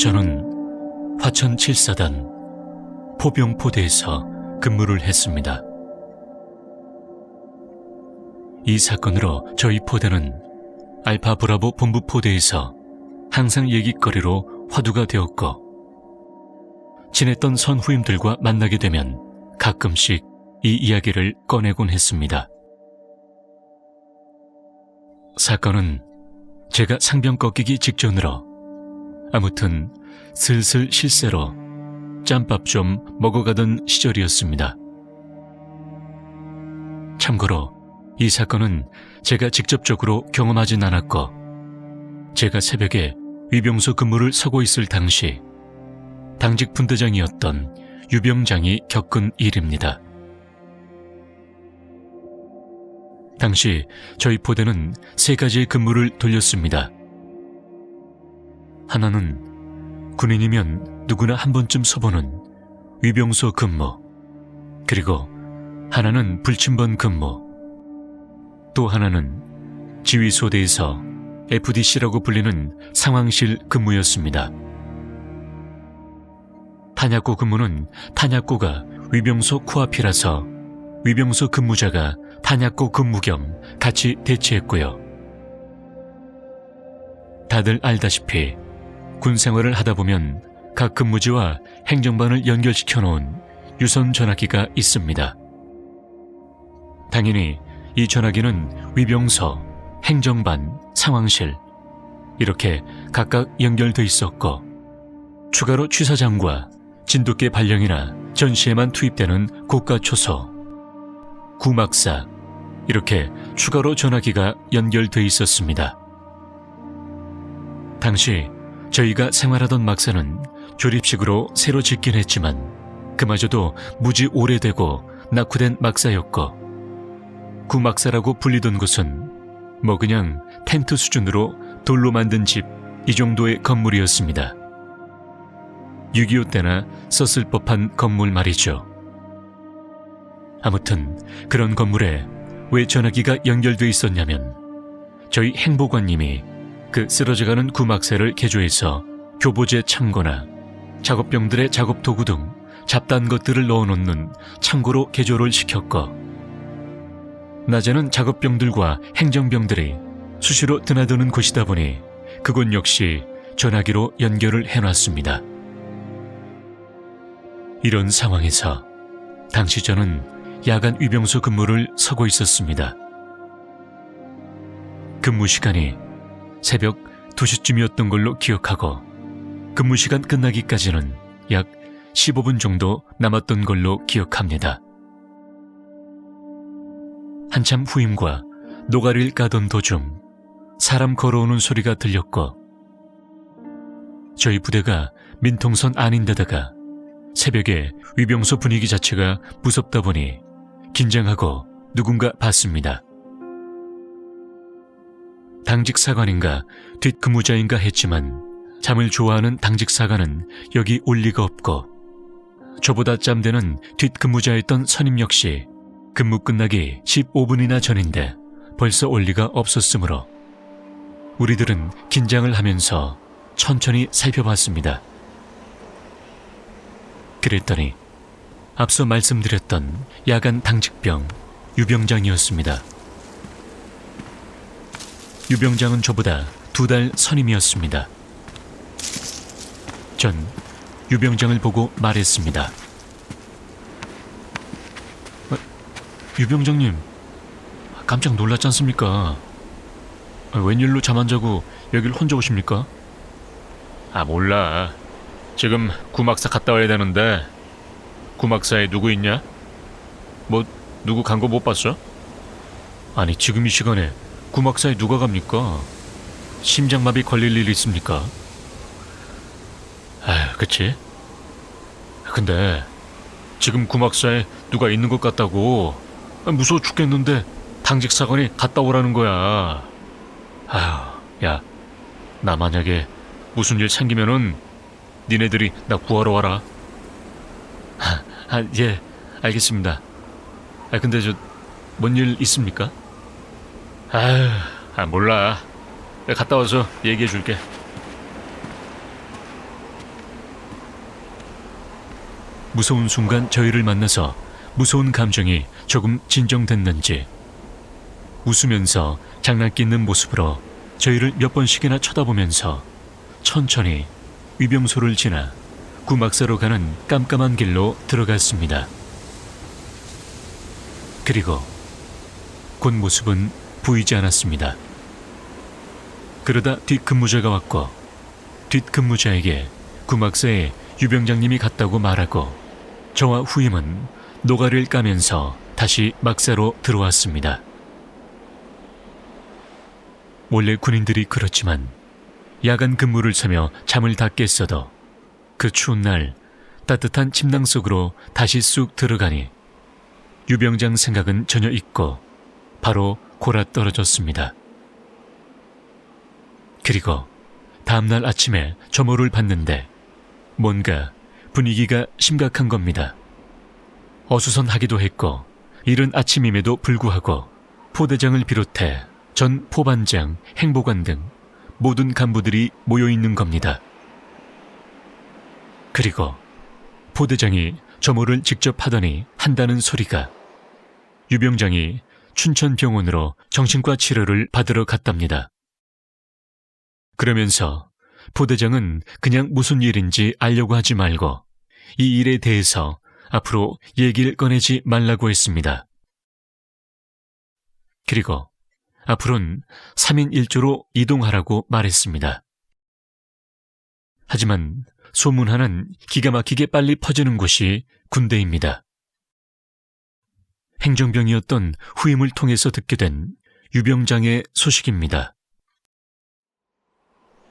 저는 화천 7사단 포병포대에서 근무를 했습니다. 이 사건으로 저희 포대는 알파 브라보 본부 포대에서 항상 얘기거리로 화두가 되었고, 지냈던 선후임들과 만나게 되면 가끔씩 이 이야기를 꺼내곤 했습니다. 사건은 제가 상병 꺾이기 직전으로 아무튼 슬슬 실세로 짬밥 좀 먹어가던 시절이었습니다. 참고로 이 사건은 제가 직접적으로 경험하진 않았고, 제가 새벽에 위병소 근무를 서고 있을 당시 당직 분대장이었던 유병장이 겪은 일입니다. 당시 저희 포대는 3가지의 근무를 돌렸습니다. 하나는 군인이면 누구나 한 번쯤 서보는 위병소 근무, 그리고 하나는 불침번 근무, 또 하나는 지휘소대에서 FDC라고 불리는 상황실 근무였습니다. 탄약고 근무는 탄약고가 위병소 코앞이라서 위병소 근무자가 탄약고 근무 겸 같이 대치했고요. 다들 알다시피 군 생활을 하다 보면 각 근무지와 행정반을 연결시켜 놓은 유선 전화기가 있습니다. 당연히 이 전화기는 위병소, 행정반, 상황실 이렇게 각각 연결돼 있었고, 추가로 취사장과 진돗개 발령이나 전시에만 투입되는 고가초소, 구막사 이렇게 추가로 전화기가 연결돼 있었습니다. 당시 저희가 생활하던 막사는 조립식으로 새로 짓긴 했지만 그마저도 무지 오래되고 낙후된 막사였고, 구막사라고 불리던 곳은 뭐 그냥 텐트 수준으로 돌로 만든 집 이 정도의 건물이었습니다. 6.25 때나 썼을 법한 건물 말이죠. 아무튼 그런 건물에 왜 전화기가 연결돼 있었냐면, 저희 행보관님이 그 쓰러져가는 구막사를 개조해서 교보제 창고나 작업병들의 작업 도구 등 잡다한 것들을 넣어놓는 창고로 개조를 시켰고, 낮에는 작업병들과 행정병들이 수시로 드나드는 곳이다 보니 그곳 역시 전화기로 연결을 해놨습니다. 이런 상황에서 당시 저는 야간 위병소 근무를 서고 있었습니다. 근무 시간이 새벽 2시쯤이었던 걸로 기억하고, 근무 시간 끝나기까지는 약 15분 정도 남았던 걸로 기억합니다. 한참 후임과 노가리를 까던 도중 사람 걸어오는 소리가 들렸고, 저희 부대가 민통선 아닌데다가 새벽에 위병소 분위기 자체가 무섭다 보니 긴장하고 누군가 봤습니다. 당직 사관인가 뒷근무자인가 했지만 잠을 좋아하는 당직 사관은 여기 올 리가 없고, 저보다 짬되는 뒷근무자였던 선임 역시 근무 끝나기 15분이나 전인데 벌써 올 리가 없었으므로 우리들은 긴장을 하면서 천천히 살펴봤습니다. 그랬더니 앞서 말씀드렸던 야간 당직병 유병장이었습니다. 유병장은 저보다 2달 선임이었습니다. 전 유병장을 보고 말했습니다. 유병장님, 깜짝 놀랐지 않습니까? 웬일로 잠 안 자고 여길 혼자 오십니까? 몰라. 지금 구막사 갔다 와야 되는데. 구막사에 누구 있냐? 뭐 누구 간 거 못 봤어? 아니, 지금 이 시간에 구막사에 누가 갑니까? 심장마비 걸릴 일 있습니까? 그치? 근데 지금 구막사에 누가 있는 것 같다고. 무서워 죽겠는데 당직 사관이 갔다 오라는 거야. 야, 나 만약에 무슨 일 생기면은 니네들이 나 구하러 와라. 예, 알겠습니다. 근데 뭔 일 있습니까? 몰라. 갔다 와서 얘기해 줄게. 무서운 순간 저희를 만나서 무서운 감정이 조금 진정됐는지 웃으면서 장난기는 모습으로 저희를 몇 번씩이나 쳐다보면서 천천히 위병소를 지나 구막사로 가는 깜깜한 길로 들어갔습니다. 그리고 곧 모습은 보이지 않았습니다. 그러다 뒷근무자가 왔고 뒷근무자에게 구막사에 유병장님이 갔다고 말하고 저와 후임은 노가리를 까면서 다시 막사로 들어왔습니다. 원래 군인들이 그렇지만 야간 근무를 서며 잠을 다 깼어도 그 추운 날 따뜻한 침낭 속으로 다시 쑥 들어가니 유병장 생각은 전혀 잊고 바로 골아떨어졌습니다. 그리고 다음날 아침에 점호를 봤는데 뭔가 분위기가 심각한 겁니다. 어수선하기도 했고 이른 아침임에도 불구하고 포대장을 비롯해 전 포반장, 행보관 등 모든 간부들이 모여있는 겁니다. 그리고 포대장이 점호를 직접 하더니 한다는 소리가 유병장이 춘천병원으로 정신과 치료를 받으러 갔답니다. 그러면서 포대장은 그냥 무슨 일인지 알려고 하지 말고 이 일에 대해서 앞으로 얘기를 꺼내지 말라고 했습니다. 그리고 앞으로는 3인 1조로 이동하라고 말했습니다. 하지만 소문 하나는 기가 막히게 빨리 퍼지는 곳이 군대입니다. 행정병이었던 후임을 통해서 듣게 된 유병장의 소식입니다.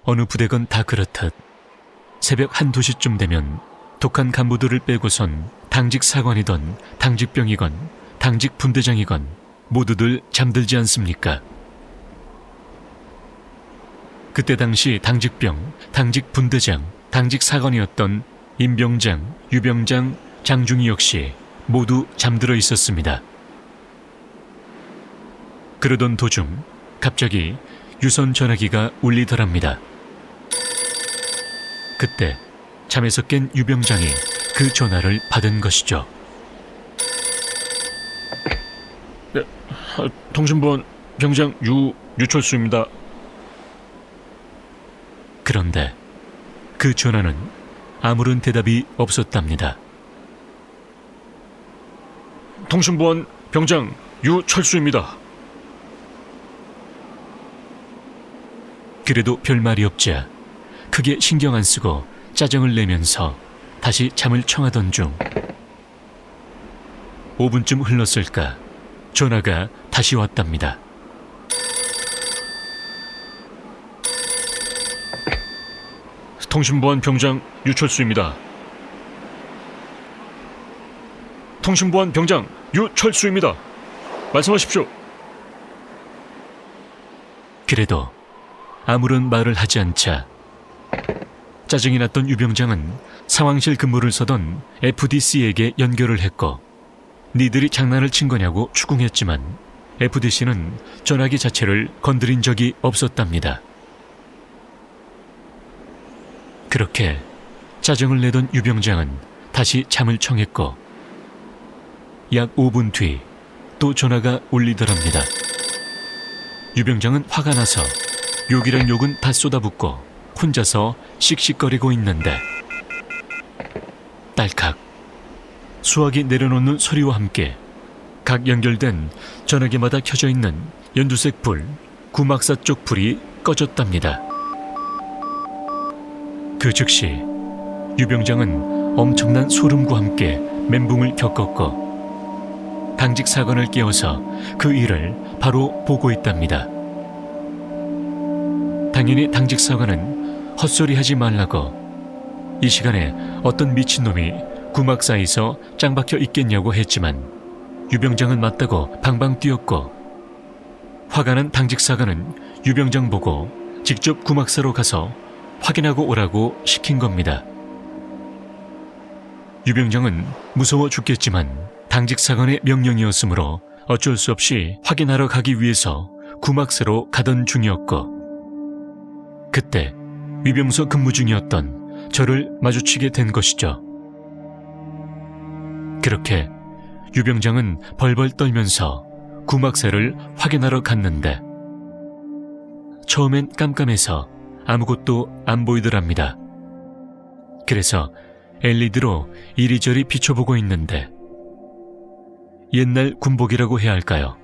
어느 부대건 다 그렇듯 새벽 1~2시쯤 되면 독한 간부들을 빼고선 당직 사관이건 당직병이건 당직 분대장이건 모두들 잠들지 않습니까? 그때 당시 당직병, 당직 분대장, 당직 사관이었던 임병장, 유병장, 장중이 역시 모두 잠들어 있었습니다. 그러던 도중 갑자기 유선 전화기가 울리더랍니다. 그때 잠에서 깬 유병장이 그 전화를 받은 것이죠. 네, 통신부원 병장 유철수입니다. 그런데 그 전화는 아무런 대답이 없었답니다. 통신부원 병장 유철수입니다. 그래도 별말이 없자 크게 신경 안 쓰고 짜증을 내면서 다시 잠을 청하던 중 5분쯤 흘렀을까 전화가 다시 왔답니다. 통신부원 병장 유철수입니다. 통신부원 병장 유철수입니다. 말씀하십시오. 그래도 아무런 말을 하지 않자 짜증이 났던 유병장은 상황실 근무를 서던 FDC에게 연결을 했고 니들이 장난을 친 거냐고 추궁했지만 FDC는 전화기 자체를 건드린 적이 없었답니다. 그렇게 짜증을 내던 유병장은 다시 잠을 청했고 약 5분 뒤 또 전화가 울리더랍니다. 유병장은 화가 나서 욕이란 욕은 다 쏟아붓고 혼자서 씩씩거리고 있는데 딸칵 수화기 내려놓는 소리와 함께 각 연결된 전화기마다 켜져 있는 연두색 불, 구막사 쪽 불이 꺼졌답니다. 그 즉시 유병장은 엄청난 소름과 함께 멘붕을 겪었고 당직 사관을 깨워서 그 일을 바로 보고 있답니다. 당연히 당직 사관은 헛소리하지 말라고 이 시간에 어떤 미친놈이 구막사에서 짱박혀 있겠냐고 했지만 유병장은 맞다고 방방 뛰었고 화가 난 당직 사관은 유병장 보고 직접 구막사로 가서 확인하고 오라고 시킨 겁니다. 유병장은 무서워 죽겠지만 당직 사관의 명령이었으므로 어쩔 수 없이 확인하러 가기 위해서 구막사로 가던 중이었고 그때 위병소 근무 중이었던 저를 마주치게 된 것이죠. 그렇게 유병장은 벌벌 떨면서 구막새를 확인하러 갔는데 처음엔 깜깜해서 아무것도 안 보이더랍니다. 그래서 LED로 이리저리 비춰보고 있는데 옛날 군복이라고 해야 할까요?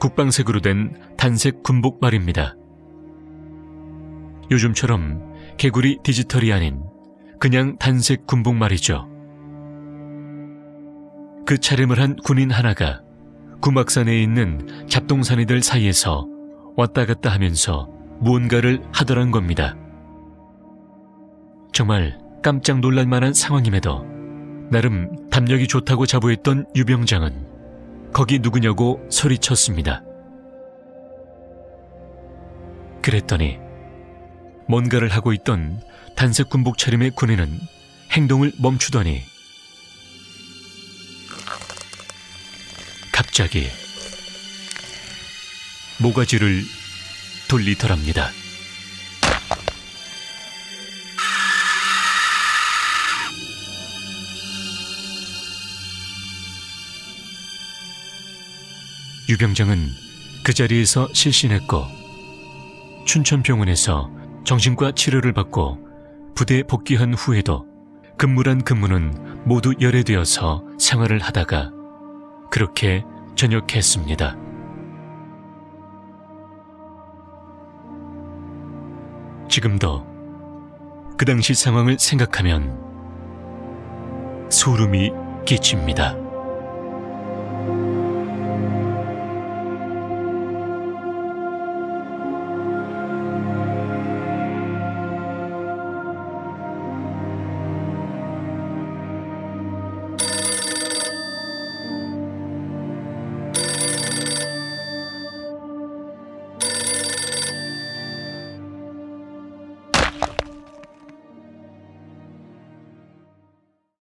국방색으로 된 단색 군복 말입니다. 요즘처럼 개구리 디지털이 아닌 그냥 단색 군복 말이죠. 그 차림을 한 군인 하나가 구막산에 있는 잡동사니들 사이에서 왔다 갔다 하면서 무언가를 하더란 겁니다. 정말 깜짝 놀랄 만한 상황임에도 나름 담력이 좋다고 자부했던 유병장은 거기 누구냐고 소리쳤습니다. 그랬더니 뭔가를 하고 있던 단색 군복 차림의 군인은 행동을 멈추더니 갑자기 모가지를 돌리더랍니다. 유병장은 그 자리에서 실신했고 춘천병원에서 정신과 치료를 받고 부대에 복귀한 후에도 근무란 근무는 모두 열애되어서 생활을 하다가 그렇게 전역했습니다. 지금도 그 당시 상황을 생각하면 소름이 끼칩니다.